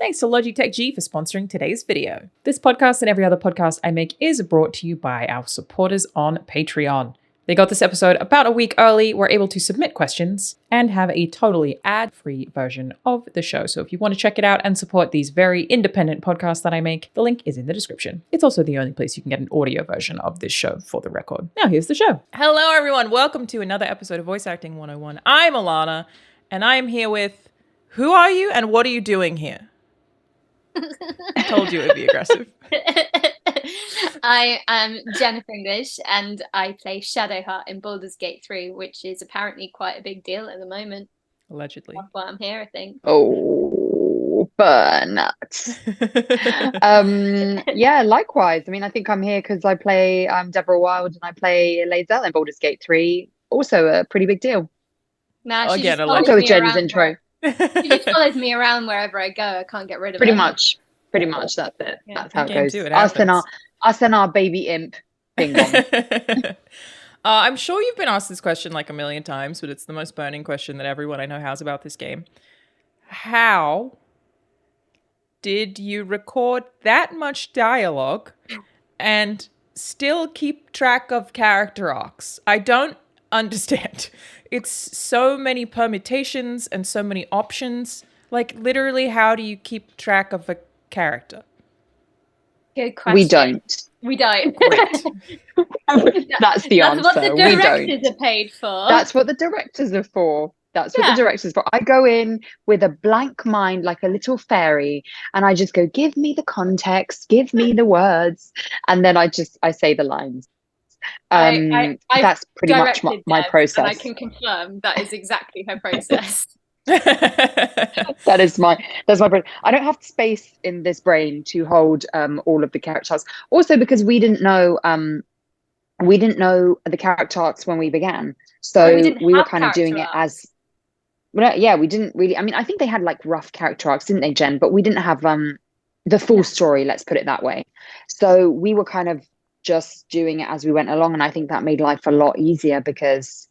Thanks to Logitech G for sponsoring today's video. This podcast and every other podcast I make is brought to you by our supporters on Patreon. They got this episode about a week early, were able to submit questions, and have a totally ad-free version of the show. So if you want to check it out and support these very independent podcasts that I make, the link is in the description. It's also the only place you can get an audio version of this show, for the record. Now here's the show. Hello everyone, welcome to another episode of Voice Acting 101. I'm Alanah, and I am here with... Who are you and what are you doing here? I told you it would be aggressive. I am Jennifer English and I play Shadowheart in Baldur's Gate 3, which is apparently quite a big deal at the moment. Allegedly. That's why I'm here, I think. Oh, burnout. Yeah, likewise. I mean, I think I'm here because I play Devora Wilde and I play LAE'ZEL in Baldur's Gate 3. Also a pretty big deal. Nah, she Again, just I'll go with Jen's intro. She just follows me around wherever I go. I can't get rid of Pretty her. much. Pretty much, that's it. Yeah. That's how it Game goes. two, it Us and our baby imp. Bing bong. I'm sure you've been asked this question like a million times, but it's the most burning question that everyone I know has about this game. How did you record that much dialogue and still keep track of character arcs? I don't understand. It's so many permutations and so many options. Like, literally, how do you keep track of a character? Good question. We don't. We don't. Great. That's the answer. That's what the We directors don't. are paid for. That's what the directors are for. That's what Yeah. the directors are for. I go in with a blank mind like a little fairy and I just go, give me the context, give me the words. And then I say the lines. I've That's pretty much directed my Deb, process. And I can confirm that is exactly her process. That's my brain. I don't have space in this brain to hold all of the characters. Also because we didn't know the character arcs when we began. So we were kind of doing it as yeah, we didn't really. I mean, I think they had like rough character arcs, didn't they, Jen? But we didn't have the full story, let's put it that way. So we were kind of just doing it as we went along, and I think that made life a lot easier because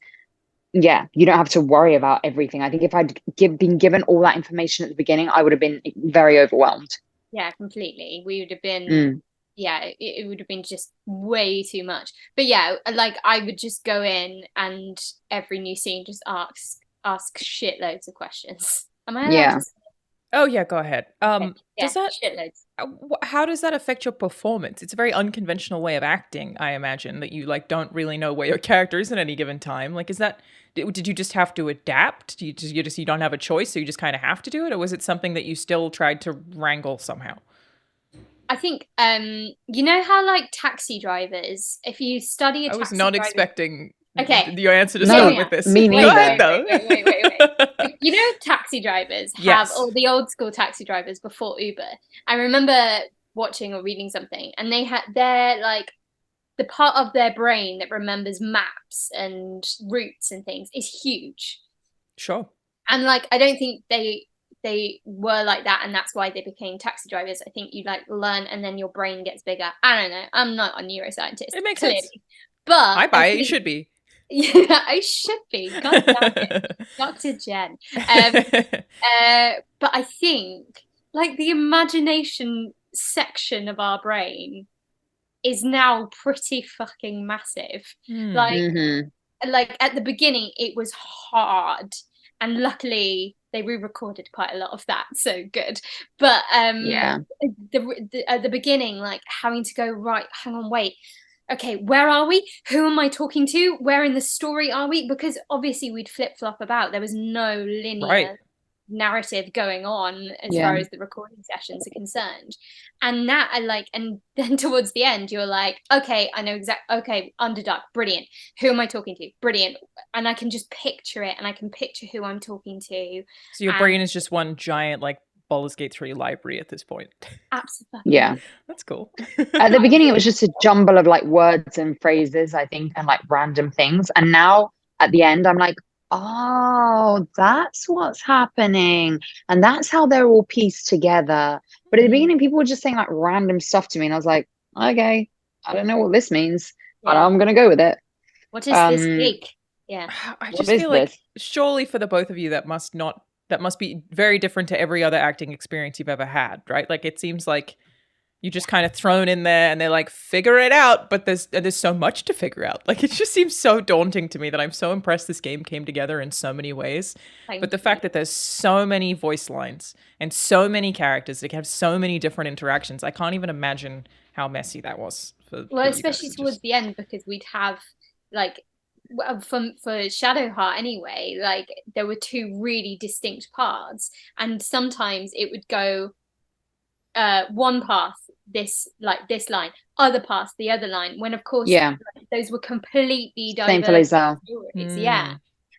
yeah, you don't have to worry about everything. I think if I'd been given all that information at the beginning, I would have been very overwhelmed. Yeah, completely. We would have been yeah, it would have been just way too much. But yeah, like I would just go in and every new scene just ask shitloads of questions. Am I allowed to say? Oh yeah, go ahead. Does that shitloads. How does that affect your performance? It's a very unconventional way of acting, I imagine, that you like don't really know where your character is at any given time. Like, did you just have to adapt? You don't have a choice, so you just kind of have to do it, or was it something that you still tried to wrangle somehow? I think you know how like taxi drivers, if you study a taxi driver, I was not expecting your answer to start with this. Me neither. Go ahead, though. Wait. You know, taxi drivers have all the old school taxi drivers before Uber. I remember watching or reading something, and they're like the part of their brain that remembers maps and routes and things is huge. Sure. And like, I don't think they were like that, and that's why they became taxi drivers. I think you like learn, and then your brain gets bigger. I don't know. I'm not a neuroscientist. It makes sense. But I buy it. You should be. Yeah, I should be. God damn it. Dr. Jen. But I think like the imagination section of our brain is now pretty fucking massive. Like at the beginning it was hard, and luckily they re-recorded quite a lot of that, so good. But at the beginning, like having to go, right, hang on, wait, okay, where are we? Who am I talking to? Where in the story are we? Because obviously we'd flip-flop about. There was no linear narrative going on as far as the recording sessions are concerned. And that and then towards the end you're like, okay, I know underdog, brilliant. Who am I talking to? Brilliant. And I can just picture it, and I can picture who I'm talking to. So your brain is just one giant like Baldur's Gate 3 library at this point. Absolutely. Yeah. That's cool. At the beginning, it was just a jumble of like words and phrases, I think, and like random things. And now at the end, I'm like, oh, that's what's happening. And that's how they're all pieced together. But at the beginning, people were just saying like random stuff to me. And I was like, okay, I don't know what this means, but I'm going to go with it. What is this week? Yeah. I just feel like surely for the both of you, that that must be very different to every other acting experience you've ever had, right? Like, it seems like you just kind of thrown in there and they're like, figure it out. But there's so much to figure out. Like, it just seems so daunting to me that I'm so impressed this game came together in so many ways. But the fact that there's so many voice lines and so many characters that have so many different interactions, I can't even imagine how messy that was. Well, especially towards the end, because we'd have like, for Shadowheart anyway, like there were two really distinct paths, and sometimes it would go one path, this line, other path, the other line, when of course those were completely diverse stories. Yeah.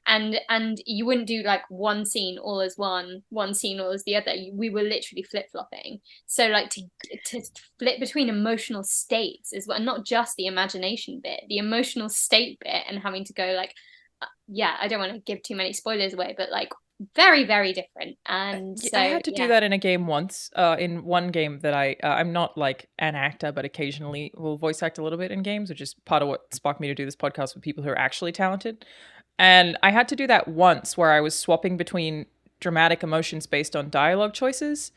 And you wouldn't do like one scene all as one scene all as the other. We were literally flip-flopping. So like to flip between emotional states as well, not just the imagination bit, the emotional state bit, and having to go like, I don't want to give too many spoilers away, but like very, very different. And so I had to do that in a game once, in one game that I'm not like an actor, but occasionally will voice act a little bit in games, which is part of what sparked me to do this podcast with people who are actually talented. And I had to do that once where I was swapping between dramatic emotions based on dialogue choices.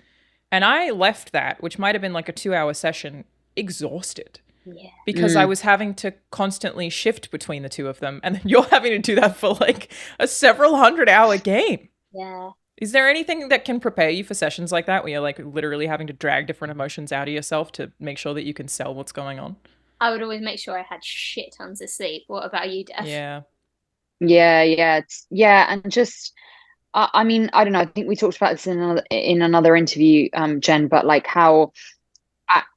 And I left that, which might have been like a 2-hour session, exhausted. Yeah. Because I was having to constantly shift between the two of them. And then you're having to do that for like a several 100-hour game. Yeah. Is there anything that can prepare you for sessions like that where you're like literally having to drag different emotions out of yourself to make sure that you can sell what's going on? I would always make sure I had shit tons of sleep. What about you, Dev? Yeah. And just, I mean, I don't know. I think we talked about this in another interview, Jen, but like how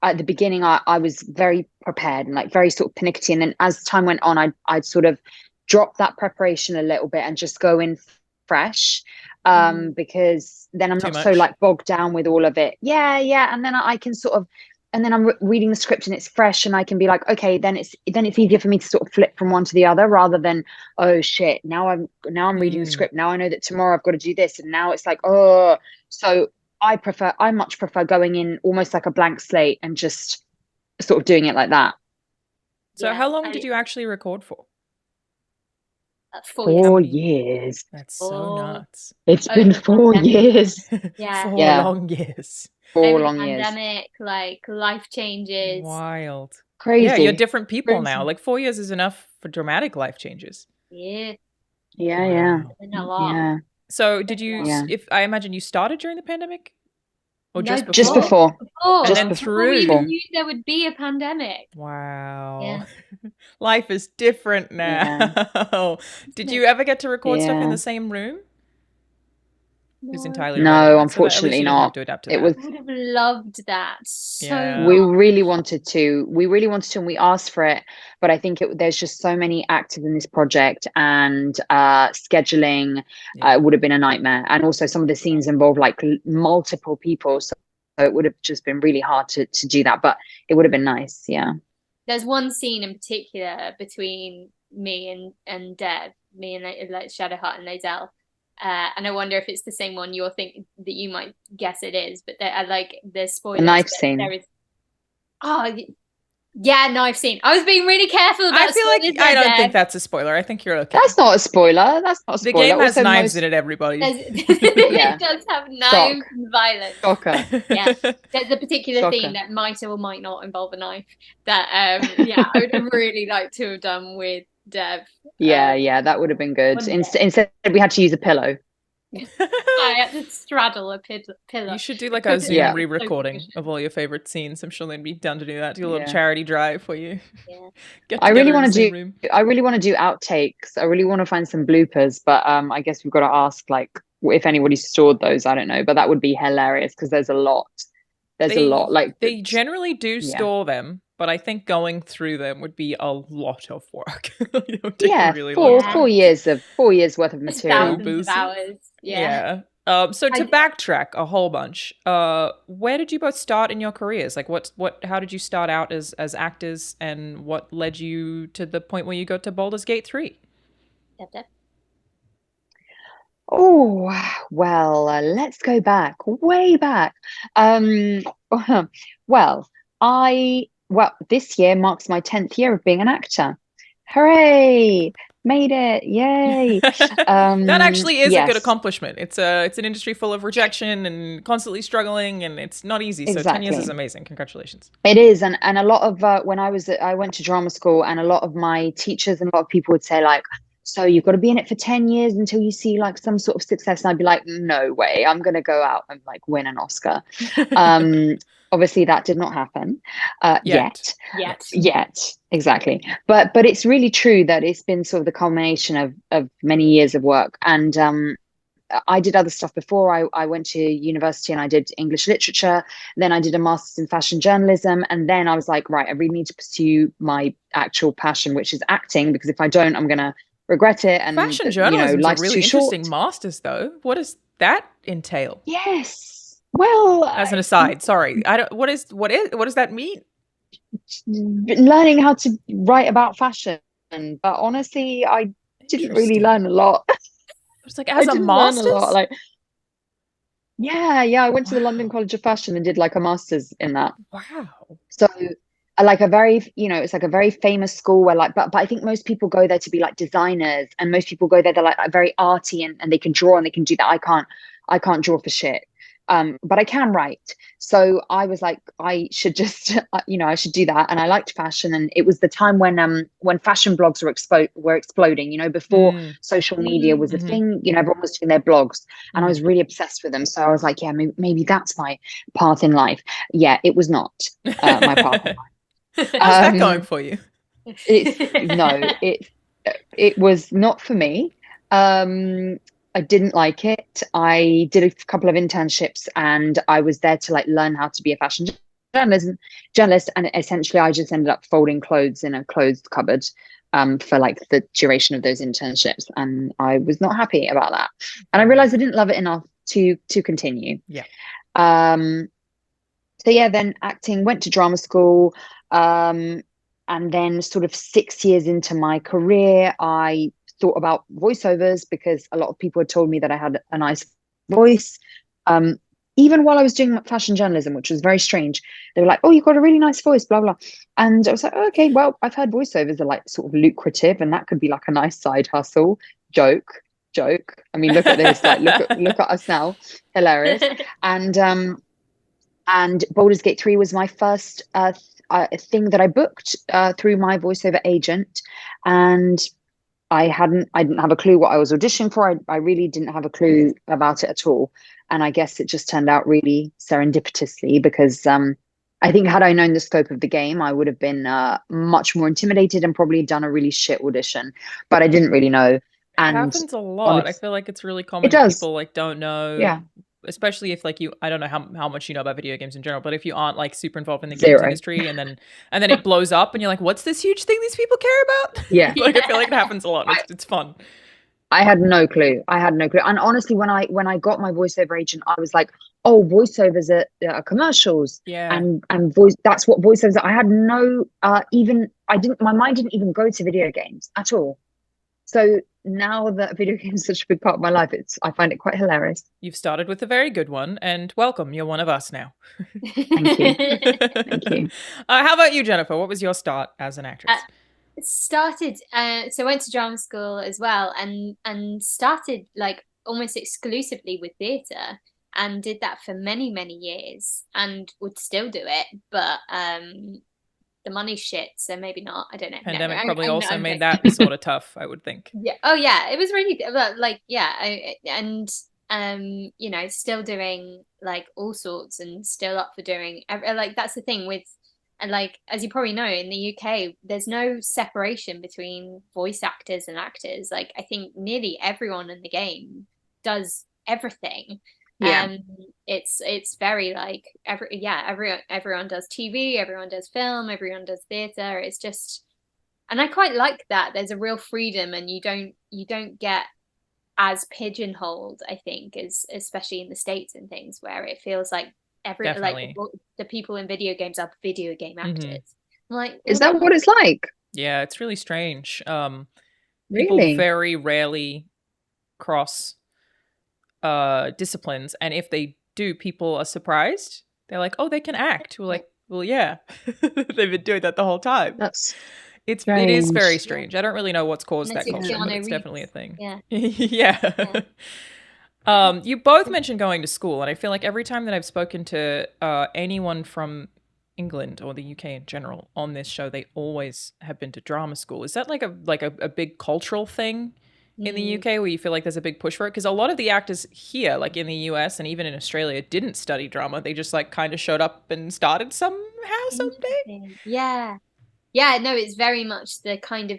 at the beginning I was very prepared and like very sort of pernickety. And then as time went on, I'd sort of drop that preparation a little bit and just go in fresh, because then I'm not so like bogged down with all of it. And then I can sort of, and then I'm reading the script and it's fresh and I can be like, okay, then it's easier for me to sort of flip from one to the other, rather than, oh shit, now I'm reading the script, now I know that tomorrow I've got to do this, and now it's like, oh. So I much prefer going in almost like a blank slate and just sort of doing it like that. So how long did you actually record for? 4 years. That's so nuts. It's been 4 years. Yeah. 4 long years. 4 long years. Pandemic, like life changes. Wild. Crazy. Yeah, you're different people now. Like 4 years is enough for dramatic life changes. Yeah. Yeah. Been a lot. Yeah. So did you, if I imagine you started during the pandemic? Or just before? And then through. We even knew there would be a pandemic. Wow. Yeah. Life is different now. Yeah. Did you ever get to record stuff in the same room? It's entirely unfortunately not. I would have loved that. We really wanted to, and we asked for it, but I think there's just so many actors in this project, and scheduling would have been a nightmare, and also some of the scenes involve like multiple people, so it would have just been really hard to do that, but it would have been nice. There's one scene in particular between me and Dev, me and like Shadowheart and LAE'ZEL. And I wonder if it's the same one you're thinking that you might guess it is, but I like the spoilers. The knife scene. Knife scene. I was being really careful about. I feel like I don't think that's a spoiler. I think you're okay. That's not a spoiler. The game has knives in it, everybody. It does have knives and violence. Shocker. Yeah, there's a particular theme that might or might not involve a knife that I would really like to have done with Dev. Yeah, that would have been good. Instead we had to use a pillow. I had to straddle a pillow. You should do like a Zoom re-recording of all your favorite scenes. I'm sure they'd be down to do that. Do a little charity drive for you. I really want to do outtakes. I really want to find some bloopers, but I guess we've got to ask like if anybody stored those. I don't know, but that would be hilarious because there's a lot. Like they generally do store them. But I think going through them would be a lot of work. 4 years worth of material. Thousands of hours. Yeah. So to backtrack a whole bunch, where did you both start in your careers? Like how did you start out as actors, and what led you to the point where you got to Baldur's Gate 3? Oh, well, let's go back, way back. Well, this year marks my 10th year of being an actor. Hooray! Made it. Yay. That actually is a good yes, accomplishment. It's an industry full of rejection and constantly struggling, and it's not easy. So 10 years is exactly. amazing. Congratulations. It is. And a lot of, when I went to drama school, and a lot of my teachers and a lot of people would say like, so you've got to be in it for 10 years until you see like some sort of success. And I'd be like, no way, I'm going to go out and like win an Oscar. Obviously that did not happen, yet. Exactly. But it's really true that it's been sort of the culmination of many years of work. And I did other stuff before. I went to university and I did English literature. Then I did a master's in fashion journalism. And then I was like, right, I really need to pursue my actual passion, which is acting, because if I don't, I'm going to regret it. And fashion journalism is a life's really too short. interesting master's, though. What does that entail? Yes. Well, as an aside, sorry, I don't. What does that mean? Learning how to write about fashion, but honestly, I didn't really learn a lot. It's like as a master's. Like, yeah, I went to the London College of Fashion and did like a master's in that. Wow. So like a very, it's like a very famous school where like, but I think most people go there to be like designers, and most people go there, they're like very arty and they can draw and they can do that. I can't draw for shit. But I can write. So I was like, I should just, I should do that. And I liked fashion. And it was the time when fashion blogs were exploding, before social media was a thing, everyone was doing their blogs, and I was really obsessed with them. So I was like, yeah, maybe that's my path in life. Yeah, it was not my path in life. How's that going for you? It was not for me. I didn't like it. I did a couple of internships, and I was there to like learn how to be a fashion journalist. And essentially I just ended up folding clothes in a clothes cupboard for like the duration of those internships. And I was not happy about that. And I realized I didn't love it enough to continue. Yeah. So yeah, then acting, went to drama school. And then sort of 6 years into my career, I thought about voiceovers, because a lot of people had told me that I had a nice voice. Even while I was doing fashion journalism, which was very strange, they were like, oh, you've got a really nice voice, blah, blah. And I was like, oh, okay, well, I've heard voiceovers are like sort of lucrative, and that could be like a nice side hustle. Joke. I mean, look at this, like look at us now. Hilarious. And Baldur's Gate 3 was my first thing that I booked through my voiceover agent. And I didn't have a clue what I was auditioning for. I really didn't have a clue about it at all. And I guess it just turned out really serendipitously, because I think had I known the scope of the game, I would have been much more intimidated and probably done a really shit audition. But I didn't really know. And it happens a lot. I feel like it's really common that people like don't know. Yeah. Especially if like I don't know how much you know about video games in general, but if you aren't like super involved in the games industry, and then it blows up and you're like, what's this huge thing these people care about? Yeah. Like I feel like it happens a lot. It's fun. I had no clue. And honestly, when I got my voiceover agent, I was like, oh, voiceovers are commercials. Yeah. And voice, that's what voiceovers are. I had no my mind didn't even go to video games at all. So now that video games are such a big part of my life, I find it quite hilarious. You've started with a very good one, and welcome, you're one of us now. Thank you. Thank you. How about you, Jennifer? What was your start as an actress? So I went to drama school as well, and started like almost exclusively with theatre, and did that for many years, and would still do it, but the money's shit, so maybe not. I don't know. Pandemic probably also made that sort of tough, I would think. Yeah. Oh yeah, it was really like still doing like all sorts, and still up for doing like that's the thing with, and like as you probably know, in the UK there's no separation between voice actors and actors. Like I think nearly everyone in the game does everything. Yeah. It's very like everyone does TV, everyone does film, everyone does theatre. It's just, and I quite like that. There's a real freedom, and you don't get as pigeonholed, I think, as especially in the States and things, where it feels like like the people in video games are video game actors. Like, is that what it's like? Yeah, it's really strange. People Really? very rarely cross disciplines, and if they do, people are surprised. They're like, oh, they can act. We're like, well, yeah. They've been doing that the whole time. It is very strange. I don't really know what's caused that culture, but it's definitely a thing. Yeah. You both mentioned going to school, and I feel like every time that I've spoken to anyone from England or the UK in general on this show, they always have been to drama school. Is that like a big cultural thing in the UK where you feel like there's a big push for it? Because a lot of the actors here, like in the US and even in Australia, didn't study drama. They just like kind of showed up and started somehow someday. Yeah, no, it's very much the kind of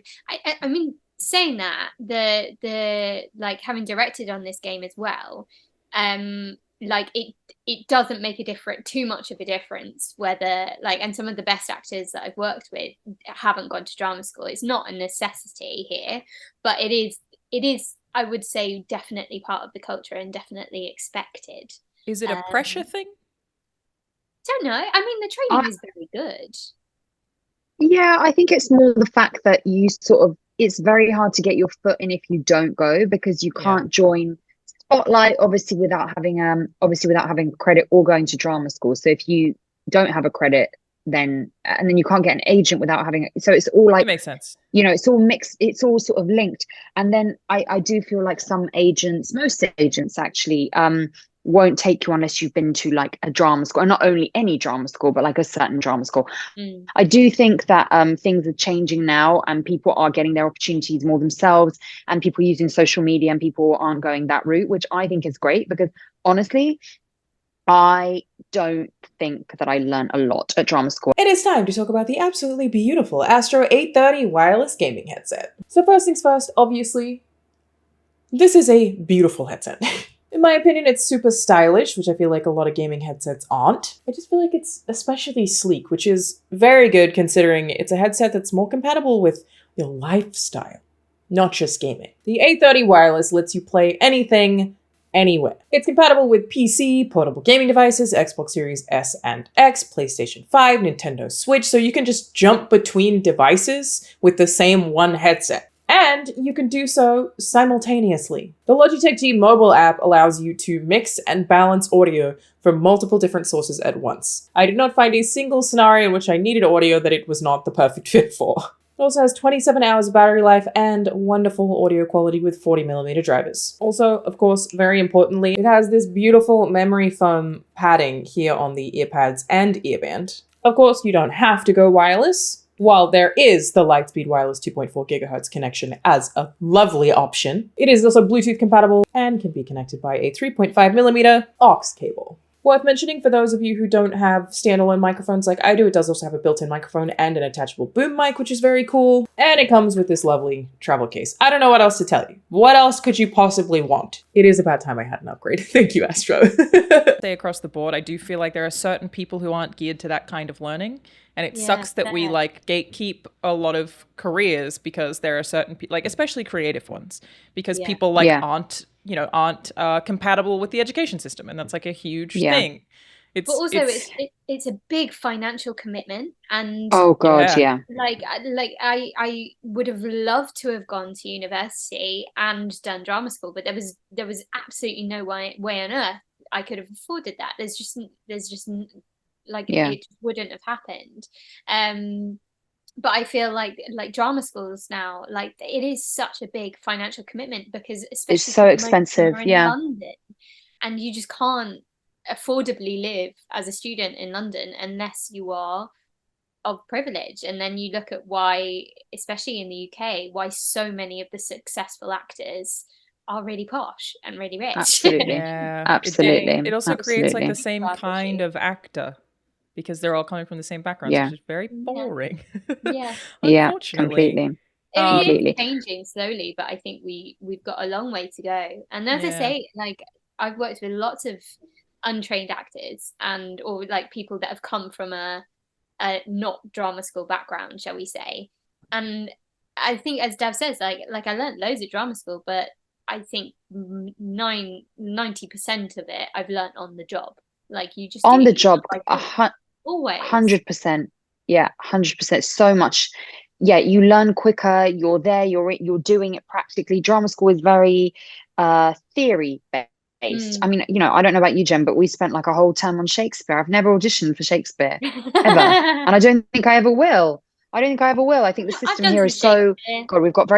I mean, saying that, the like having directed on this game as well, like it doesn't make too much of a difference whether like, and some of the best actors that I've worked with haven't gone to drama school. It's not a necessity here, but it is I would say definitely part of the culture and definitely expected. Is it a pressure thing? Don't know. I mean, the training is very good. Yeah, I think it's more the fact that you it's very hard to get your foot in if you don't go, because you can't join Spotlight obviously without having credit or going to drama school. So if you don't have a credit, then you can't get an agent without having it. So it's all like, it makes sense. It's all mixed. It's all sort of linked. And then I do feel like most agents actually, won't take you unless you've been to like a drama school, and not only any drama school, but like a certain drama school. I do think that things are changing now, and people are getting their opportunities more themselves, and people using social media, and people aren't going that route, which I think is great, because honestly, I don't think that I learned a lot at drama school. It is time to talk about the absolutely beautiful Astro A30 Wireless gaming headset. So first things first, obviously, this is a beautiful headset. In my opinion, it's super stylish, which I feel like a lot of gaming headsets aren't. I just feel like it's especially sleek, which is very good considering it's a headset that's more compatible with your lifestyle, not just gaming. The A30 Wireless lets you play anything, anywhere. It's compatible with PC, portable gaming devices, Xbox Series S and X, PlayStation 5, Nintendo Switch, so you can just jump between devices with the same one headset. And you can do so simultaneously. The Logitech G mobile app allows you to mix and balance audio from multiple different sources at once. I did not find a single scenario in which I needed audio that it was not the perfect fit for. It also has 27 hours of battery life and wonderful audio quality with 40mm drivers. Also, of course, very importantly, it has this beautiful memory foam padding here on the earpads and earband. Of course, you don't have to go wireless. While there is the Lightspeed Wireless 2.4 GHz connection as a lovely option, it is also Bluetooth compatible and can be connected by a 3.5mm aux cable. Worth mentioning for those of you who don't have standalone microphones like I do, it does also have a built-in microphone and an attachable boom mic, which is very cool. And it comes with this lovely travel case. I don't know what else to tell you. What else could you possibly want? It is about time I had an upgrade. Thank you, Astro. Across the board, I do feel like there are certain people who aren't geared to that kind of learning. And it sucks that we like gatekeep a lot of careers because there are certain people, like especially creative ones, because people like aren't compatible with the education system, and that's like a huge thing. But also it's a big financial commitment, and like I would have loved to have gone to university and done drama school, but there was absolutely no way on earth I could have afforded that. There's just like it wouldn't have happened. But I feel like drama schools now, like it is such a big financial commitment, because especially it's so expensive in London, and you just can't affordably live as a student in London unless you are of privilege. And then you look at why, especially in the UK, why so many of the successful actors are really posh and really rich. Absolutely. Absolutely. It also creates like the same kind of actor, because they're all coming from the same background, which is very boring. Completely. It is changing slowly, but I think we've got a long way to go. And as I say, like I've worked with lots of untrained actors or like people that have come from a not drama school background, shall we say. And I think, as Dev says, like I learned loads at drama school, but I think 90% of it I've learned on the job. Like you just on the job, always 100%. Yeah, 100%. So much. Yeah, you learn quicker. You're there. You're doing it practically. Drama school is very theory based. I mean, I don't know about you, Jen, but we spent like a whole term on Shakespeare. I've never auditioned for Shakespeare ever, and I don't think I ever will. I don't think I ever will. I think the I've system done here some is so Shakespeare. God. We've got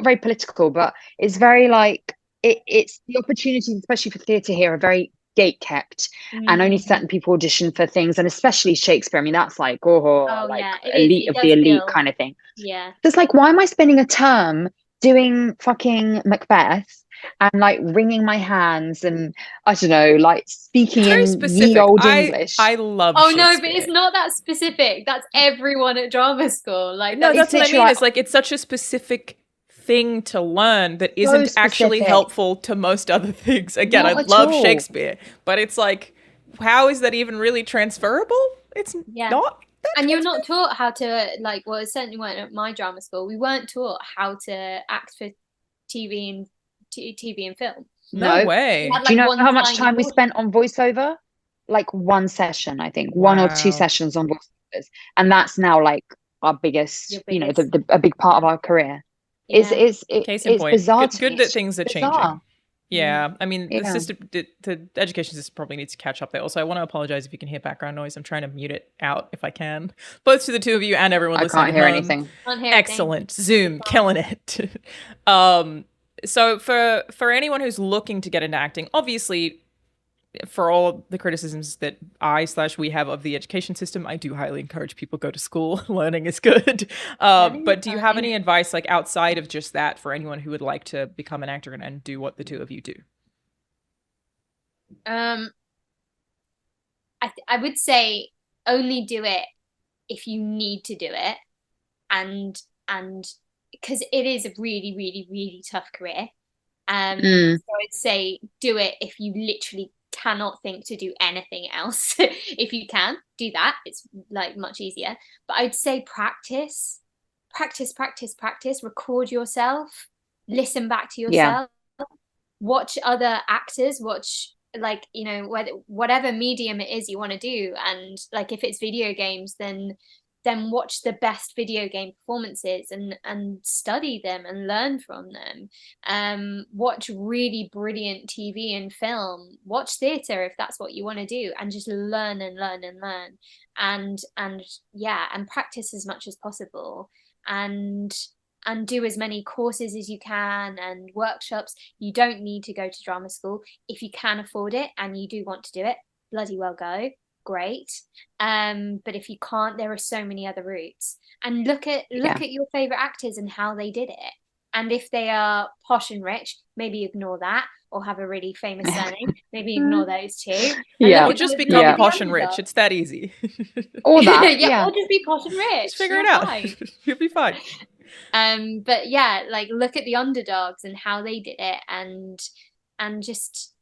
very political, but it's very like it's the opportunities, especially for theatre here, are very gate kept, and only certain people audition for things, and especially Shakespeare. I mean, that's like like Yeah, it is. elite It of does the elite feel, kind of thing. yeah. It's like, why am I spending a term doing fucking Macbeth and like wringing my hands and I don't know, like speaking It's very in ye specific. old English? I love Oh Shakespeare. no, but it's not that specific. That's everyone at drama school. Like, No, that's what I mean. like, It's like it's such a specific thing to learn that So isn't actually specific. helpful to most other things. Again, Not I at love all. Shakespeare, but it's like, how is that even really transferable? It's not. And you're not taught how to, like, well, it certainly weren't at my drama school. We weren't taught how to act for TV and TV and film. No way. Had, like, Do you know one how much tiny time we portion. spent on voiceover? Like one session, I think, one or two Wow. sessions on voiceovers, and that's now like our biggest, Your you know, biggest. a big part of our career. Yeah. It's Case in point. bizarre to Good me. that It's things are bizarre. changing. Yeah, I mean, the Yeah. system, the education system probably needs to catch up there. Also, I want to apologize if you can hear background noise. I'm trying to mute it out if I can, both to the two of you and everyone I listening can't at hear home. anything. Can't hear Excellent. Zoom, killing it. So for anyone who's looking to get into acting, obviously, for all the criticisms that we have of the education system, I do highly encourage people go to school. Learning is good. But do you have any advice, like outside of just that, for anyone who would like to become an actor and do what the two of you do? I would say only do it if you need to do it, and because it is a really, really, really tough career. So I'd say do it if you literally cannot think to do anything else. If you can do that, it's like much easier. But I'd say practice, record yourself, listen back to yourself, watch other actors, watch, like, you know, whatever medium it is you want to do, and like if it's video games, then watch the best video game performances and study them and learn from them. Watch really brilliant TV and film, watch theatre if that's what you want to do, and just learn and learn and learn, and practice as much as possible, and do as many courses as you can and workshops. You don't need to go to drama school. If you can afford it and you do want to do it, bloody well go. Great. But if you can't, there are so many other routes. And look at your favorite actors and how they did it. And if they are posh and rich, maybe ignore that, or have a really famous surname. Maybe ignore those two. Or just become posh and rich. It's that easy. Or that. Or just be posh and rich. Just figure it out. You'll be fine. But yeah, like look at the underdogs and how they did it, and just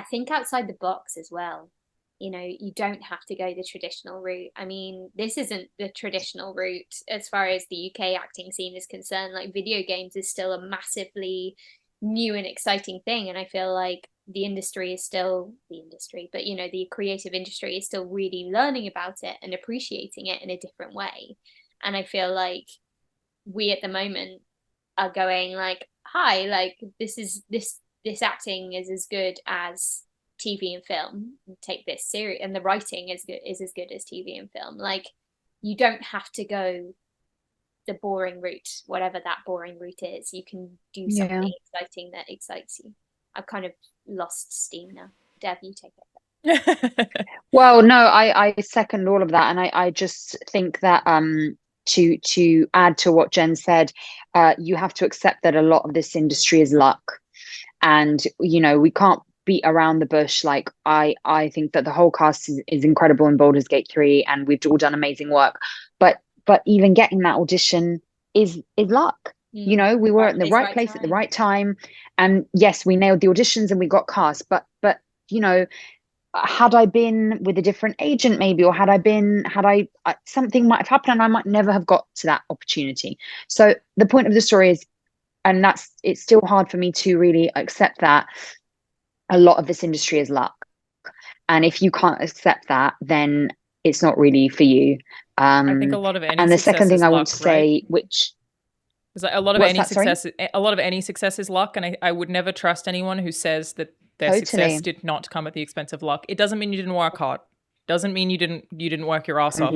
think outside the box as well. You know, you don't have to go the traditional route. I mean, this isn't the traditional route as far as the UK acting scene is concerned. Like, video games is still a massively new and exciting thing, and I feel like the industry is still the industry, but you know, the creative industry is still really learning about it and appreciating it in a different way. And I feel like we at the moment are going like, hi, like this acting is as good as TV and film. Take this serious, and the writing is as good as TV and film. Like, you don't have to go the boring route, whatever that boring route is. You can do something exciting that excites you. I've kind of lost steam now. Dev, you take it. Well, no, I second all of that, and I just think that to add to what Jen said, you have to accept that a lot of this industry is luck, and you know, we can't beat around the bush. Like, I think that the whole cast is incredible in Baldur's Gate 3, and we've all done amazing work, but even getting that audition is luck. You know, we were at the right place at the right time, and yes, we nailed the auditions and we got cast, but you know, had I been with a different agent maybe, or had I something might have happened and I might never have got to that opportunity. So the point of the story is, and it's still hard for me to really accept that a lot of this industry is luck, and if you can't accept that, then it's not really for you. I think a lot of any and the second thing I want to say, right? which is like a lot of any success is luck, and I would never trust anyone who says that their success did not come at the expense of luck. It doesn't mean you didn't work hard. Doesn't mean you didn't work your ass off.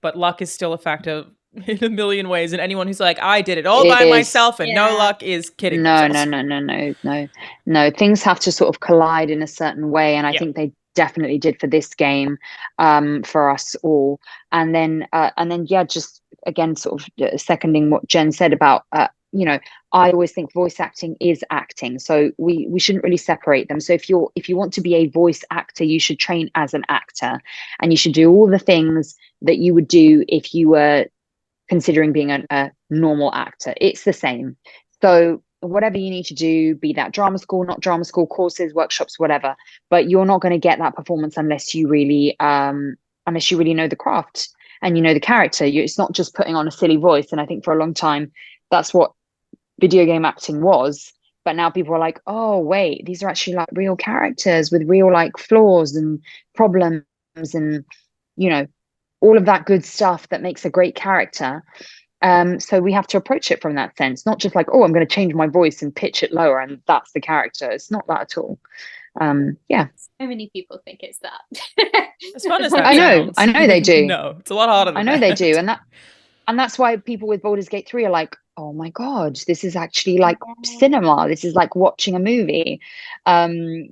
But luck is still a factor in a million ways, and anyone who's like, I did it all by myself and no luck is kidding themselves. No. Things have to sort of collide in a certain way, and I think they definitely did for this game, for us all. And then just again, sort of seconding what Jen said about, I always think voice acting is acting, so we shouldn't really separate them. So if you want to be a voice actor, you should train as an actor, and you should do all the things that you would do if you were considering being a normal actor. It's the same. So whatever you need to do, be that drama school, not drama school, courses, workshops, whatever, but you're not going to get that performance unless you really know the craft and you know the character. It's not just putting on a silly voice. And I think for a long time, that's what video game acting was. But now people are like, oh, wait, these are actually like real characters with real like flaws and problems and, all of that good stuff that makes a great character. So we have to approach it from that sense, not just like, oh, I'm going to change my voice and pitch it lower and that's the character. It's not that at all. So many people think it's that. As fun as that I know they do. No, it's a lot harder than I know they do. And that's why people with Baldur's Gate 3 are like, oh my God, this is actually like cinema. This is like watching a movie. It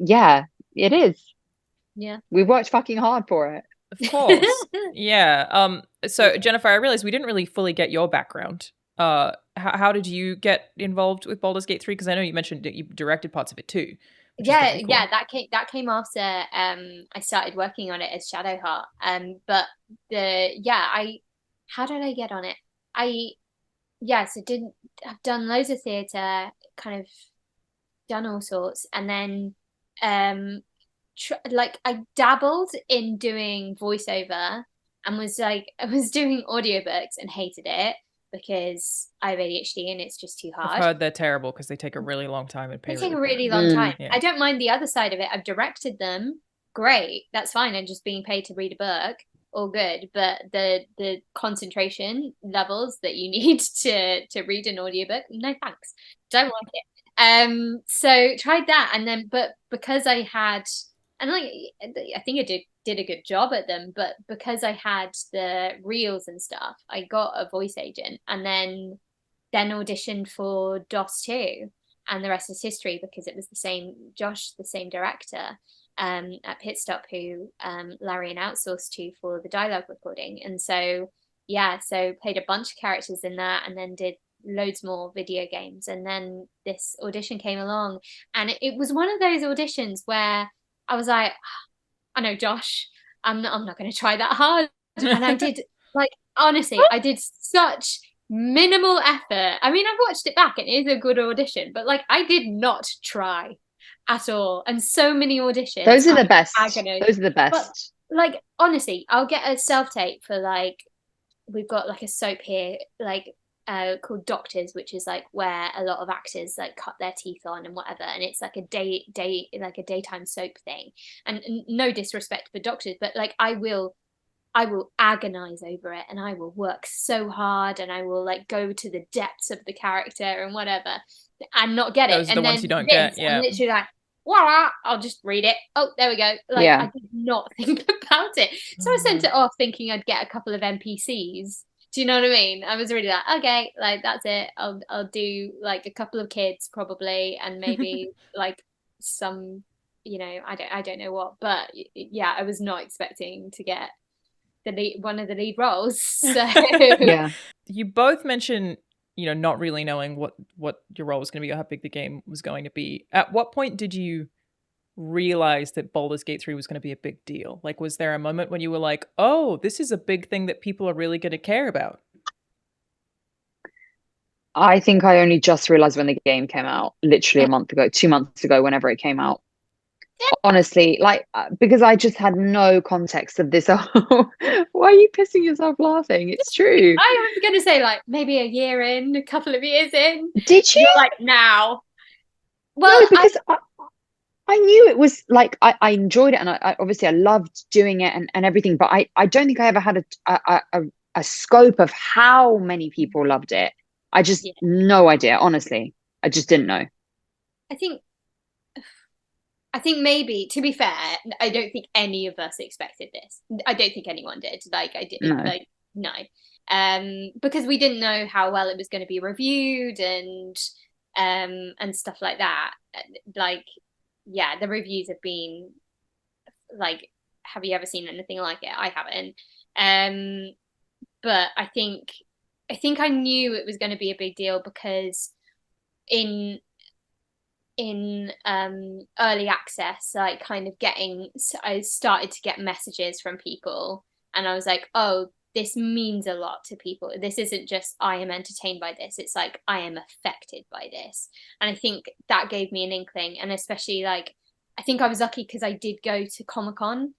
is. Yeah. We've worked fucking hard for it. Of course. Yeah. So Jennifer, I realized we didn't really fully get your background. How did you get involved with Baldur's Gate 3? Because I know you mentioned that you directed parts of it too. Yeah, cool. That came after I started working on it as SHADOWHEART. How did I get on it? I've done loads of theatre, kind of done all sorts, and then I dabbled in doing voiceover and I was doing audiobooks and hated it because I have ADHD and it's just too hard. I've heard they're terrible because they take a really long time and They take a really long time. Yeah. I don't mind the other side of it. I've directed them. Great. That's fine. I'm just being paid to read a book. All good. But the concentration levels that you need to read an audiobook, no thanks. Don't want it. So tried that, and then but because I had, and I think I did a good job at them, but because I had the reels and stuff, I got a voice agent, and then auditioned for DOS 2, and the rest is history because it was the same Josh, the same director at Pit Stop who Larian outsourced to for the dialogue recording. And so played a bunch of characters in that, and then did loads more video games. And then this audition came along, and it was one of those auditions where I was like, I know Josh, I'm not going to try that hard. And I did, honestly, I did such minimal effort. I mean, I've watched it back and it is a good audition, but I did not try at all. And so many auditions. Those are the best. Those are the best. But, honestly, I'll get a self-tape for we've got a soap here, called Doctors, which is where a lot of actors cut their teeth on and whatever, and it's a daytime soap thing. And no disrespect for Doctors, but I will agonize over it, and I will work so hard, and I will go to the depths of the character and whatever, and not get it. Those are the ones you don't get. Yeah, I'm literally voila, I'll just read it. Oh, there we go. I did not think about it, so I sent it off thinking I'd get a couple of NPCs. Do you know what I mean? I was really okay, that's it. I'll do a couple of kids probably, and maybe some, I don't know what, but yeah, I was not expecting to get one of the lead roles. So yeah, you both mentioned not really knowing what your role was going to be or how big the game was going to be. At what point did you realize that Baldur's Gate 3 was going to be a big deal? Was there a moment when you were like, oh, this is a big thing that people are really going to care about? I think I only just realized when the game came out, literally a month ago, 2 months ago, whenever it came out. Honestly, because I just had no context of this. Why are you pissing yourself laughing? It's true. I was going to say maybe a year in, a couple of years in. Did you? You're now. Well, no, because I knew it was I enjoyed it, and I obviously I loved doing it and everything, but I don't think I ever had a scope of how many people loved it. I just no idea, honestly. I just didn't know. I think maybe, to be fair, I don't think any of us expected this. I don't think anyone did. I didn't. No. no. Because we didn't know how well it was going to be reviewed and stuff like that. Like, yeah, the reviews have been like, have you ever seen anything like it? I haven't. But I think I knew it was going to be a big deal because in early access, like kind of I started to get messages from people, and I was like, oh, this means a lot to people. This isn't just I am entertained by this, it's like I am affected by this. And I think that gave me an inkling, and especially like I think I was lucky because I did go to Comic-Con.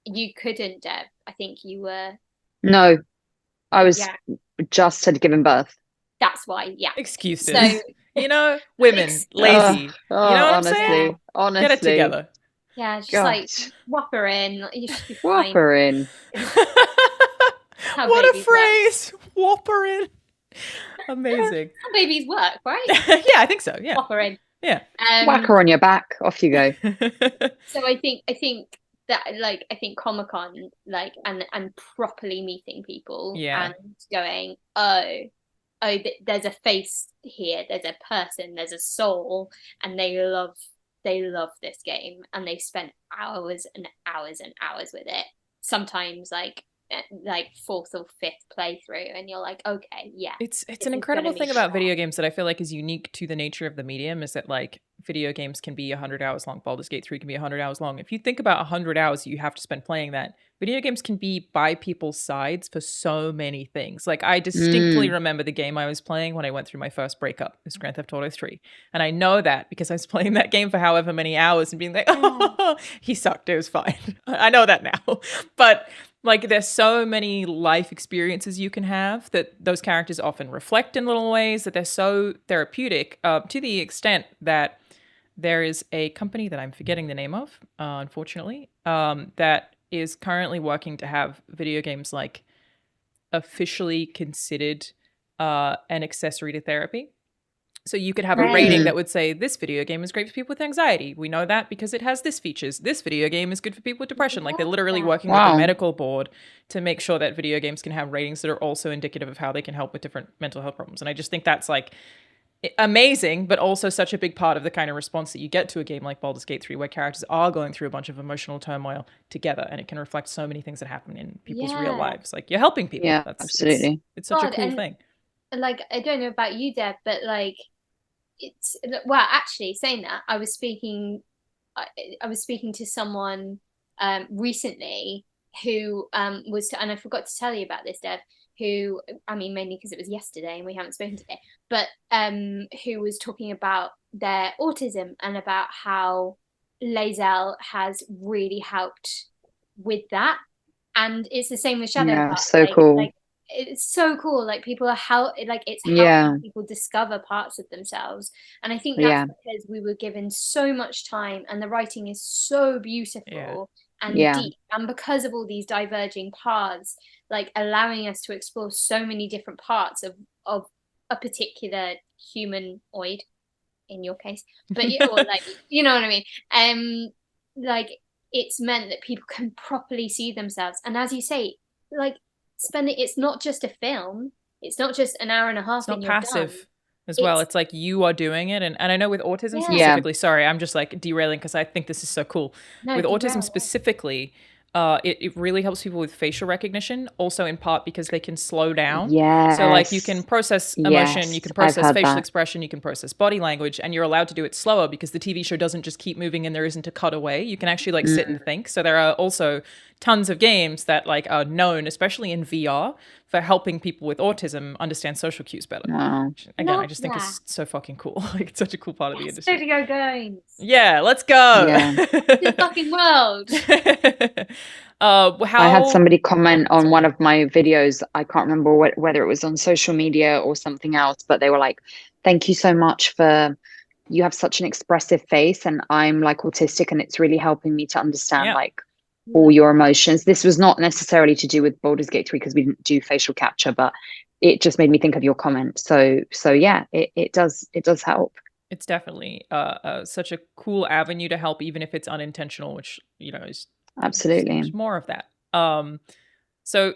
You couldn't, Deb. I think you were. No, I was just had given birth. That's why, yeah. Excuses. So, you know, women, lazy. You know what I'm saying? Honestly. Get it together. Yeah, just like whop her in. You should be fine. Whop her in. What a phrase. Whop her in. Amazing. How babies work, right? Yeah, I think so. Yeah. Whop her in. Yeah. Whack her on your back. Off you go. So I think that like I think Comic-Con like and properly meeting people and going, there's a face here, there's a person, there's a soul, and they love this game, and they spent hours and hours and hours with it. Sometimes like fourth or fifth playthrough, and you're like, okay, yeah. It's an incredible thing about video games that I feel like is unique to the nature of the medium, is that like video games can be 100 hours long. Baldur's Gate 3 can be 100 hours long. If you think about 100 hours you have to spend playing that, video games can be by people's sides for so many things. Like I distinctly remember the game I was playing when I went through my first breakup. It was Grand Theft Auto 3. And I know that because I was playing that game for however many hours and being like, oh, he sucked. It was fine. I know that now. But like there's so many life experiences you can have that those characters often reflect in little ways, that they're so therapeutic, to the extent that there is a company that I'm forgetting the name of, unfortunately, that is currently working to have video games like officially considered an accessory to therapy. So you could have a rating that would say, this video game is great for people with anxiety. We know that because it has this features. This video game is good for people with depression. Like they're literally working with the medical board to make sure that video games can have ratings that are also indicative of how they can help with different mental health problems. And I just think that's like amazing, but also such a big part of the kind of response that you get to a game like Baldur's Gate 3, where characters are going through a bunch of emotional turmoil together, and it can reflect so many things that happen in people's real lives. Like you're helping people. Yeah, absolutely. It's such a cool thing. Like, I don't know about you, Deb, but like, well, actually saying that, I was speaking to someone recently who was, and I forgot to tell you about this, Deb, who, I mean, mainly because it was yesterday and we haven't spoken today, but who was talking about their autism and about how LAE'ZEL has really helped with that. And it's the same with SHADOWHEART. Yeah, so cool. Like, it's so cool. Like people are it's helping people discover parts of themselves. And I think that's because we were given so much time, and the writing is so beautiful and deep, and because of all these diverging paths, like allowing us to explore so many different parts of a particular humanoid, in your case, but or like, you know what I mean. Like it's meant that people can properly see themselves, and as you say, like it's not just a film, it's not just an hour and a half, it's not passive as well. It's like you are doing it, and I know with autism specifically, sorry, I'm just like derailing because I think this is so cool. With autism specifically, it really helps people with facial recognition, also in part because they can slow down. So like you can process emotion, you can process facial expression, you can process body language, and you're allowed to do it slower because the TV show doesn't just keep moving and there isn't a cutaway. You can actually like sit and think. So there are also tons of games that like are known, especially in VR, for helping people with autism understand social cues better. Wow. Again, I just think it's so fucking cool. Like it's such a cool part of the industry. Studio games. Yeah, let's go. Yeah. The fucking world. I had somebody comment on one of my videos. I can't remember whether it was on social media or something else, but they were like, thank you so much you have such an expressive face, and I'm like autistic, and it's really helping me to understand like all your emotions. This was not necessarily to do with Baldur's Gate 3 because we didn't do facial capture, but it just made me think of your comment. So yeah, it does help. It's definitely such a cool avenue to help, even if it's unintentional, which, you know, is absolutely more of that. So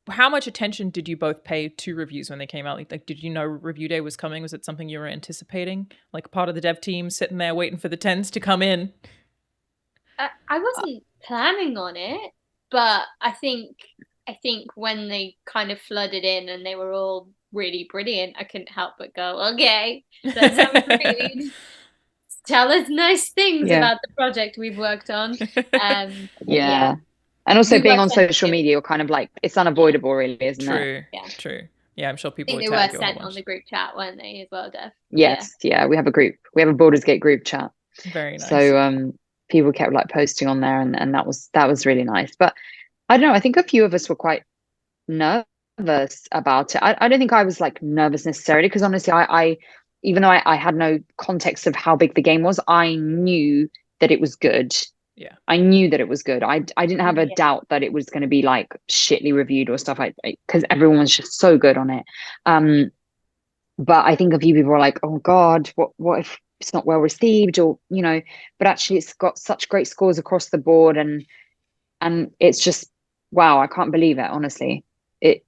how much attention did you both pay to reviews when they came out? Like, did you know review day was coming? Was it something you were anticipating? Like part of the dev team sitting there waiting for the 10s to come in? I wasn't planning on it, but I think when they kind of flooded in and they were all really brilliant, I couldn't help but go, okay, let's have a read. Tell us nice things about the project we've worked on. Yeah. And also being on social media, you're kind of like, it's unavoidable really, isn't it? True. Yeah, I'm sure people they were sent on the group chat, weren't they, as well, Dev? Yes, yeah. We have a group. We have a Baldur's Gate group chat. Very nice. So people kept like posting on there, and that was really nice. But I don't know, I think a few of us were quite nervous about it. I don't think I was like nervous necessarily, because honestly, I even though I had no context of how big the game was, I knew that it was good. Yeah, I knew that it was good. I didn't have a doubt that it was going to be like shitly reviewed or stuff, because everyone was just so good on it. But I think a few people were like, oh God, what if it's not well received, or but actually it's got such great scores across the board, and it's just wow, I can't believe it, honestly. It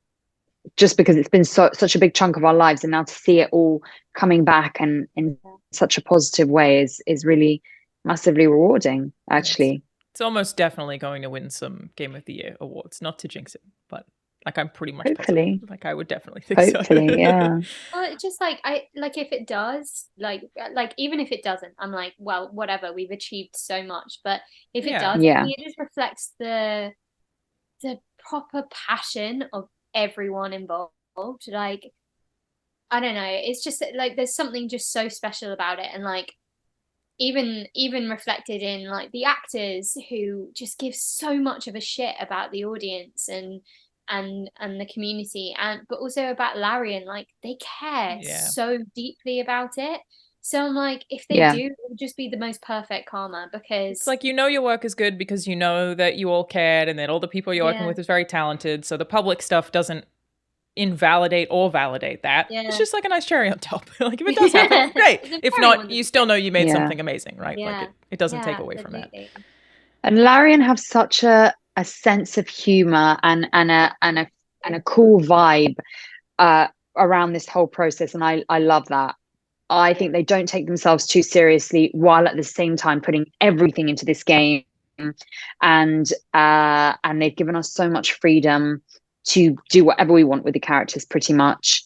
just because it's been such a big chunk of our lives, and now to see it all coming back and in such a positive way is really massively rewarding, actually. It's almost definitely going to win some Game of the Year awards, not to jinx it, but like I'm pretty much hopefully positive. Like I would definitely think so. Yeah. Well, just like if it does, like even if it doesn't, I'm like, well, whatever, we've achieved so much. But if it does, it just reflects the proper passion of everyone involved. Like, I don't know, it's just like there's something just so special about it, and like even reflected in like the actors who just give so much of a shit about the audience and the community, but also about Larian, like they care so deeply about it. So I'm like, if they do, it would just be the most perfect karma, because it's like, your work is good because you know that you all cared and that all the people you're working with is very talented. So the public stuff doesn't invalidate or validate that. It's just like a nice cherry on top. Like if it does happen, great. If not, you still know you made something amazing, right? Like it doesn't take away from that. And Larian have such a sense of humor and a cool vibe around this whole process, and I love that. I think they don't take themselves too seriously, while at the same time putting everything into this game, and they've given us so much freedom to do whatever we want with the characters, pretty much.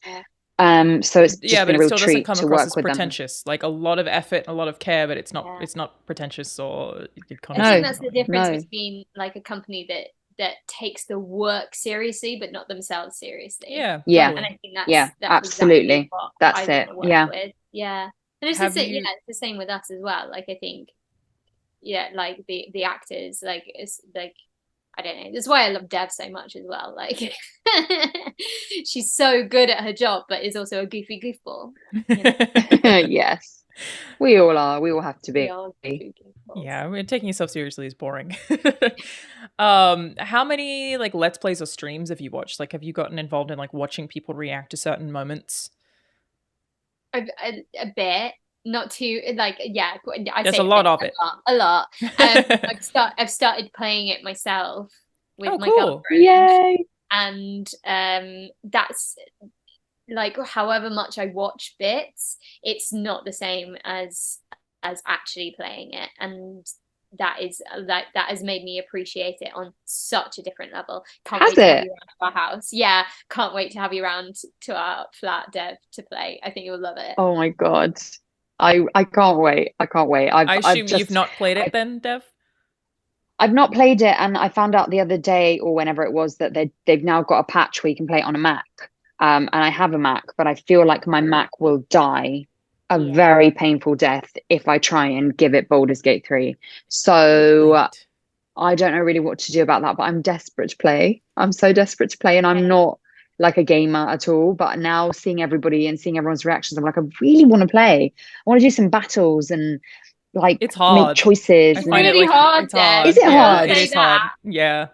So it's just been a real treat to work with them. But it still doesn't come across as pretentious. Like a lot of effort, a lot of care, but it's not pretentious or. I think that's the difference between like a company that takes the work seriously but not themselves seriously. Yeah. And I think that's absolutely exactly what that's I it. With. Yeah. And it's it's the same with us as well. Like I think like the actors, like it's like, I don't know. That's why I love Dev so much as well. Like, she's so good at her job, but is also a goofy goofball. Yes, we all are. We all have to be. Yeah, taking yourself seriously is boring. How many like Let's Plays or streams have you watched? Like, have you gotten involved in like watching people react to certain moments? A bit. Not too like there's a lot of it. A lot. I've started playing it myself with my girlfriend. Yay! And that's like, however much I watch bits, it's not the same as actually playing it, and that has made me appreciate it on such a different level. Can't wait to have you around to our house. Yeah, can't wait to have you around to our flat, Dev, to play. I think you'll love it. Oh my god. I can't wait. I assume you've not played it then, Dev? I've not played it, and I found out the other day or whenever it was that they've now got a patch where you can play it on a Mac. And I have a Mac, but I feel like my Mac will die a very painful death if I try and give it Baldur's Gate 3. So I don't know really what to do about that, but I'm desperate to play. I'm so desperate to play, and I'm not like a gamer at all, but now seeing everybody and seeing everyone's reactions, I'm like, I really want to play. I want to do some battles and like it's hard. Make choices. It's really hard. It's hard. Is it hard? It is hard. Yeah,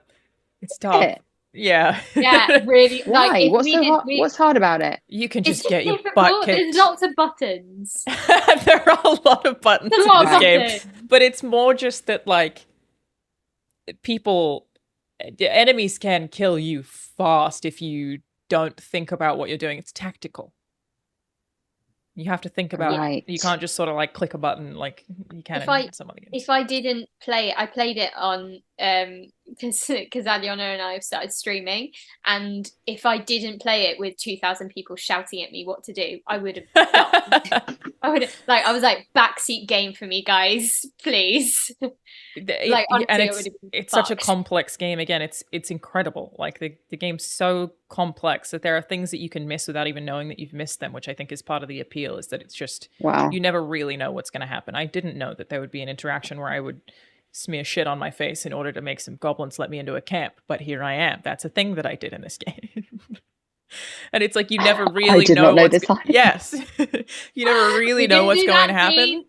it's tough. Yeah. Yeah, really. Why? Like, what's hard about it? You can just get your butt kicked. There's lots of buttons. There are a lot of buttons in this game, but it's more just that like people enemies can kill you fast if you don't think about what you're doing. It's tactical. You have to think about Right. You can't just sort of like click a button like you can in some other games. If I didn't play it, I played it on because Alanah and I have started streaming, and if I didn't play it with 2,000 people shouting at me what to do, I would have died. I was like, backseat game for me, guys, please. Like, honestly, and it's such a complex game. Again, it's incredible. Like the game's so complex that there are things that you can miss without even knowing that you've missed them, which I think is part of the appeal, is that it's just, wow, you never really know what's going to happen. I didn't know that there would be an interaction where I would smear shit on my face in order to make some goblins let me into a camp, but here I am. That's a thing that I did in this game. And it's like you never really know what's yes. You never really know what's going to happen.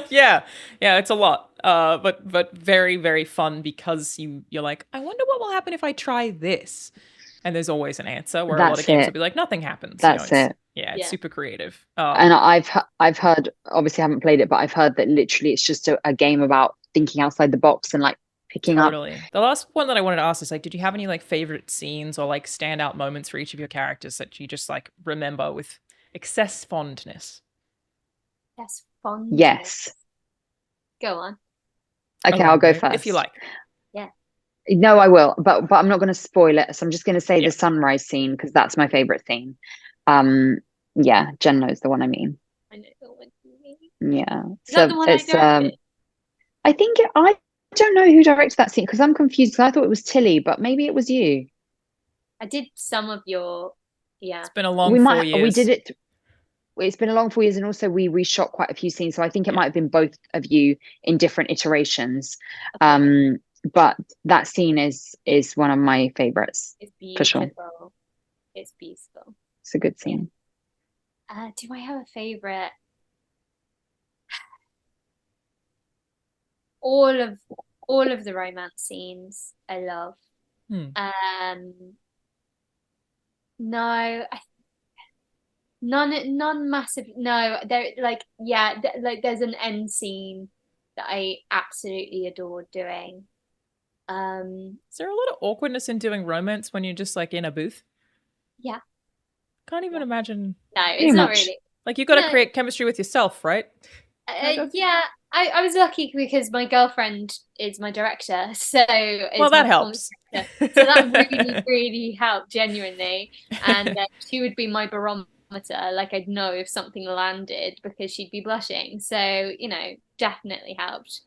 yeah, it's a lot, but very, very fun, because you're like, I wonder what will happen if I try this, and there's always an answer. Where a lot of games will be like, nothing happens. That's it. Yeah, it's super creative. And I've heard, obviously I haven't played it, but I've heard that literally it's just a game about thinking outside the box and like picking up. The last one that I wanted to ask is like, did you have any like favorite scenes or like standout moments for each of your characters that you just like remember with excess fondness? Yes. Yes. Go on. Okay, I'll go first. If you like. Yeah. No, I will, but I'm not going to spoil it. So I'm just going to say the sunrise scene, because that's my favorite scene. Yeah, Jen knows the one I mean. I know the one you mean. Yeah. Is that the one it's I I don't know who directed that scene, because I'm confused, because I thought it was Tilly, but maybe it was you. I did some of your It's been a long 4 years. We did it. It's been a long 4 years, and also we reshot quite a few scenes, so I think it might have been both of you in different iterations. Okay. But that scene is one of my favorites. It's beautiful. For sure. It's beautiful. It's a good scene. Do I have a favorite? All of the romance scenes I love. No, none massive. No, there there's an end scene that I absolutely adored doing. Is there a lot of awkwardness in doing romance when you're just like in a booth? Yeah. Can't even imagine. No, it's not really. Like, you've got to create chemistry with yourself, right? Yeah, I was lucky because my girlfriend is my director, so that helps. So that really, really helped, genuinely. And she would be my barometer. Like, I'd know if something landed because she'd be blushing. So, definitely helped.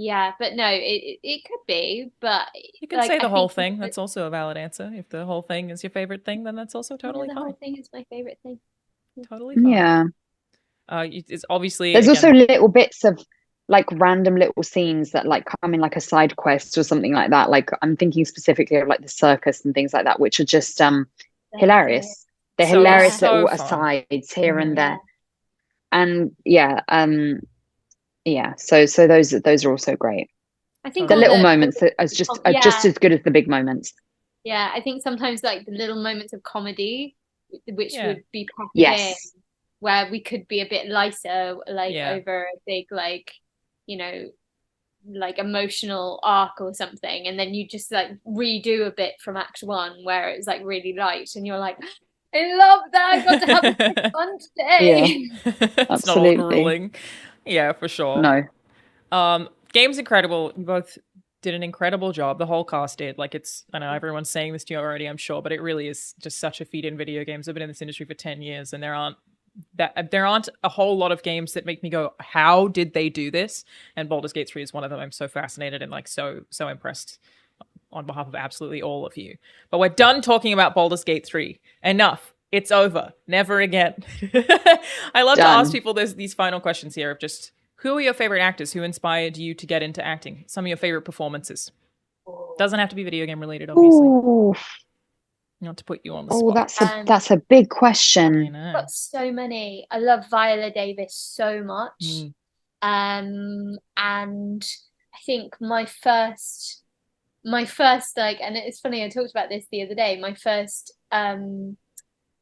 Yeah, but no, it could be, but you can say the whole thing. That's also a valid answer. If the whole thing is your favorite thing, then that's also totally fine. The whole thing is my favorite thing. Totally fine. Yeah. It's obviously there's also little bits of like random little scenes that like come in like a side quest or something like that. Like, I'm thinking specifically of like the circus and things like that, which are just hilarious. They're hilarious little asides here and there. And so those are also great. I think the little moments are just as good as the big moments. Yeah, I think sometimes like the little moments of comedy, which would be in, where we could be a bit lighter, like over a big like emotional arc or something, and then you just like redo a bit from Act 1 where it's like really light, and you're like, I love that. I got to have fun today. Yeah. It's not all grueling. Yeah, for sure. No. Game's incredible. You both did an incredible job. The whole cast did. Like, I know everyone's saying this to you already, I'm sure, but it really is just such a feat in video games. I've been in this industry for 10 years, and there aren't a whole lot of games that make me go, how did they do this? And Baldur's Gate 3 is one of them. I'm so fascinated and like so impressed on behalf of absolutely all of you. But we're done talking about Baldur's Gate 3. Enough. It's over. Never again. I love to ask people these final questions here of just, who are your favorite actors? Who inspired you to get into acting? Some of your favorite performances. Doesn't have to be video game related, obviously. Ooh. Not to put you on the spot. That's a big question. I've got so many. I love Viola Davis so much. And I think my first like, and it's funny, I talked about this the other day, my first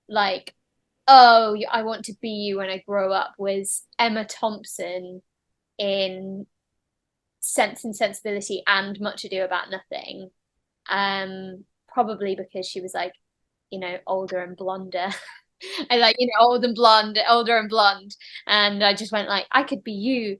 like, oh, I want to be you when I grow up, was Emma Thompson in Sense and Sensibility and Much Ado About Nothing. Probably because she was like, you know, older and blonder. I like, you know, older and blonde, and I just went like, I could be you.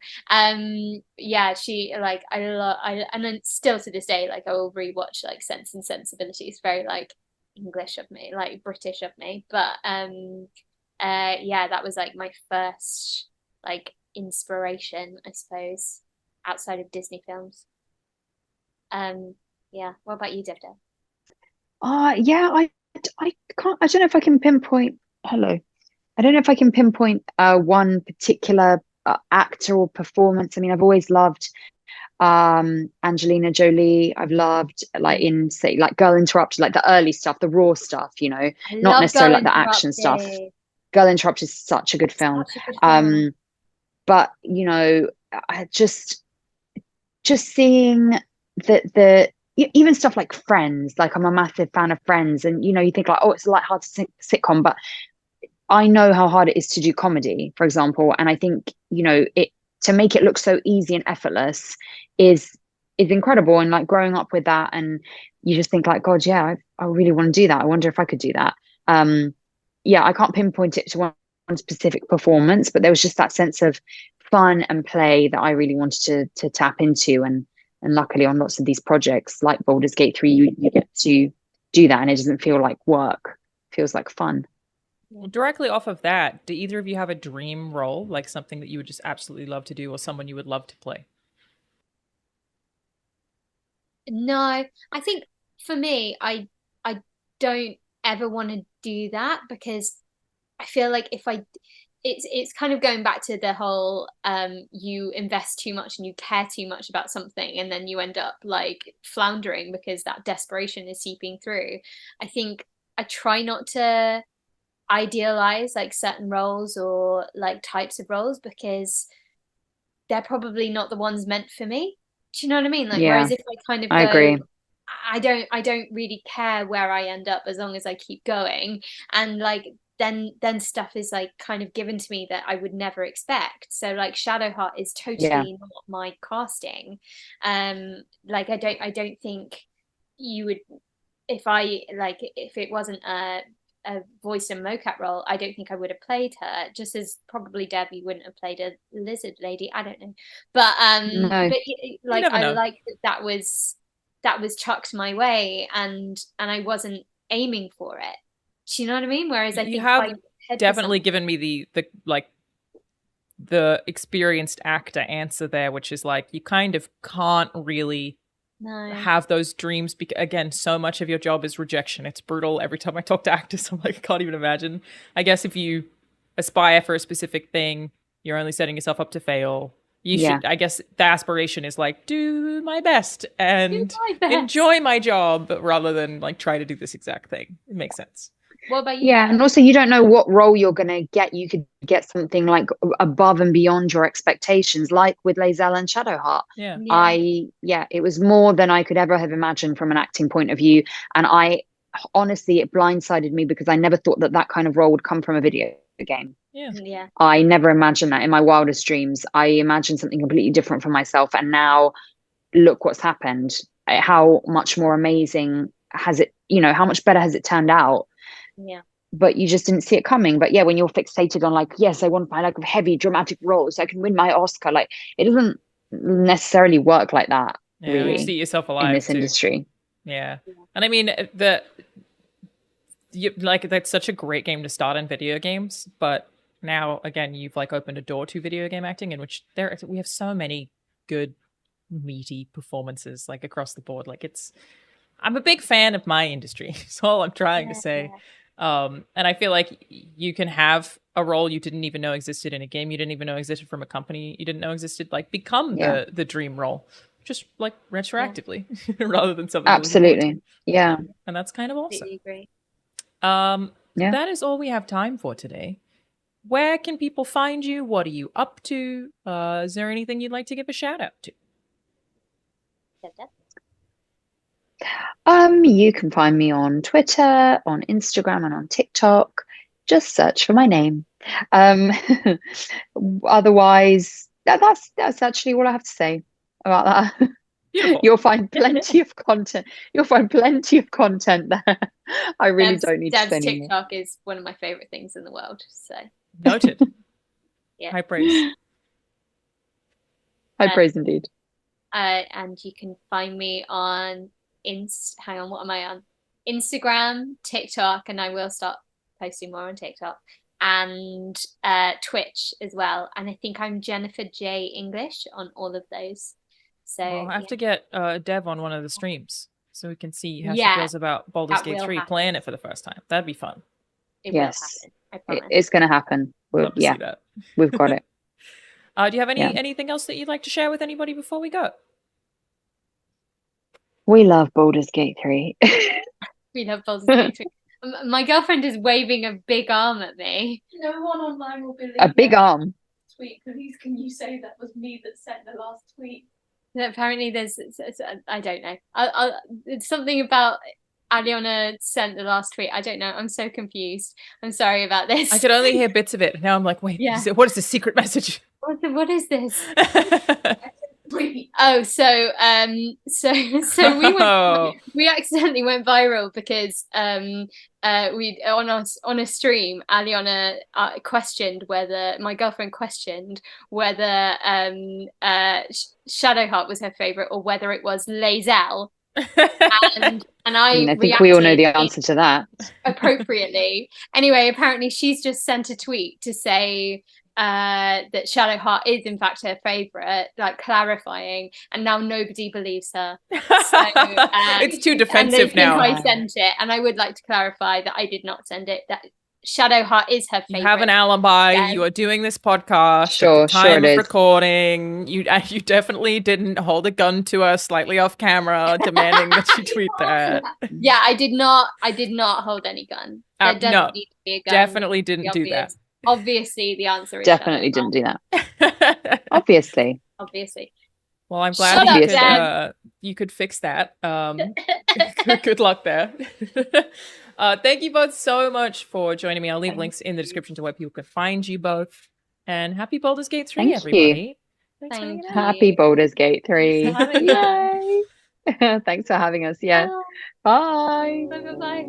Yeah, she like, and then still to this day, like I will rewatch like Sense and Sensibility. It's very like English of me, like British of me, but yeah, that was like my first like inspiration, I suppose, outside of Disney films. Yeah, what about you, Devda? Yeah, I can't, I don't know if I can pinpoint, hello. I don't know if I can pinpoint one particular actor or performance. I mean, I've always loved Angelina Jolie. I've loved like in say like Girl Interrupted, like the early stuff, the raw stuff, you know, not necessarily like the action stuff. Girl Interrupted is such a good film. But you know, I just seeing the even stuff like Friends, like I'm a massive fan of Friends, and you know, you think like, oh, it's a light-hearted sitcom, but I know how hard it is to do comedy, for example, and I think, you know, it to make it look so easy and effortless is incredible. And like growing up with that, and you just think like, God, yeah, I really want to do that. I wonder if I could do that. Yeah, I can't pinpoint it to one specific performance, but there was just that sense of fun and play that I really wanted to tap into, and luckily on lots of these projects like Baldur's Gate 3, you get to do that, and it doesn't feel like work. It feels like fun. Well, directly off of that, do either of you have a dream role, like something that you would just absolutely love to do, or someone you would love to play? No, I think for me, I don't ever want to do that, because I feel like if it's kind of going back to the whole you invest too much and you care too much about something, and then you end up like floundering because that desperation is seeping through. I think I try not to idealize like certain roles or like types of roles, because they're probably not the ones meant for me. Do you know what I mean? Like, whereas if I kind of go, agree. I don't really care where I end up as long as I keep going, and like then stuff is like kind of given to me that I would never expect. So like Shadowheart is totally not my casting. Like I don't think you would, if it wasn't a voice and mocap role, I don't think I would have played her, just as probably Debbie wouldn't have played a lizard lady. I don't know, but No. but like I like that was chucked my way, and I wasn't aiming for it. Do you know what I mean? Whereas I think you have definitely given me the experienced actor answer there, which is like, you kind of can't really have those dreams, because again, so much of your job is rejection. It's brutal. Every time I talk to actors, I'm like, I can't even imagine. I guess if you aspire for a specific thing, you're only setting yourself up to fail. You should, I guess the aspiration is like, do my best and enjoy my job, rather than like try to do this exact thing. It makes sense. What about you? Yeah, and also you don't know what role you're going to get. You could get something like above and beyond your expectations, like with LAE'ZEL and Shadowheart. It was more than I could ever have imagined from an acting point of view. And I honestly, it blindsided me, because I never thought that kind of role would come from a video game. Yeah. I never imagined that in my wildest dreams. I imagined something completely different for myself. And now look what's happened. How much more amazing has it, you know, how much better has it turned out? Yeah. But you just didn't see it coming. But yeah, when you're fixated on like, yes, I want to find like a heavy dramatic role so I can win my Oscar, like it doesn't necessarily work like that. Really, you see yourself alive in this industry. Yeah, and I mean that's such a great game to start in video games. But now again, you've like opened a door to video game acting, in which we have so many good meaty performances like across the board. Like I'm a big fan of my industry. That's all I'm trying to say. And I feel like you can have a role you didn't even know existed in a game you didn't even know existed from a company you didn't know existed, like become the dream role, just like retroactively, rather than something. Absolutely. Yeah. And that's kind of awesome. Agree. That is all we have time for today. Where can people find you? What are you up to? Is there anything you'd like to give a shout out to? You can find me on Twitter, on Instagram, and on TikTok. Just search for my name. Otherwise, that's actually all I have to say. about that. Beautiful. You'll find plenty of content. You'll find plenty of content there. I really don't need to say anymore. TikTok is one of my favorite things in the world. So noted. Yeah. High praise. High praise indeed. And you can find me on hang on, what am I on? Instagram, TikTok, and I will start posting more on TikTok, and Twitch as well. And I think I'm Jennifer J English on all of those. So I'll have to get Dev on one of the streams so we can see how she Yeah, feels about Baldur's that Gate will 3 happen. playing it for the first time. That'd be fun. It Yes. will happen. I promise. It's going to happen. Love to Yeah, see that. we've got it. Do you have Yeah. anything else that you'd like to share with anybody before we go? We love Baldur's Gate 3. We love Baldur's Gate 3. My girlfriend is waving a big arm at me. No one online will believe A big that arm. tweet. Please, can you say that was me that sent the last tweet? Apparently, there's I don't know. It's something about Alanah sent the last tweet. I don't know. I'm so confused. I'm sorry about this. I could only hear bits of it. Now I'm like, wait, Yeah. what is the secret message? What is this? Tweet. Oh, so we accidentally went viral because we on a stream, Alanah questioned whether my girlfriend questioned whether Shadowheart was her favorite or whether it was LAE'ZEL. and I think we all know the answer to that appropriately. Anyway, apparently she's just sent a tweet to say that Shadowheart is in fact her favorite, like clarifying, and now nobody believes her. So, it's too defensive now. I sent it, and I would like to clarify that I did not send it. That Shadowheart is her favorite. You have an alibi. Yeah. You are doing this podcast Sure, at the time it of is. recording. You definitely didn't hold a gun to us slightly off camera, demanding that you tweet that. Yeah, I did not hold any gun. There doesn't no, need to be a gun. definitely didn't do that. Obviously, the answer is definitely Shadowheart. didn't do that. Obviously. Well, I'm glad Shut up, you could fix that. Good luck there. Thank you both so much for joining me. I'll leave links in the description to where people can find you both. And happy Baldur's Gate 3, Thank everybody. Thank for hanging you. out. Happy Baldur's Gate 3. Thanks for having us. Yay. Thanks for having us. Yeah. Bye. Bye.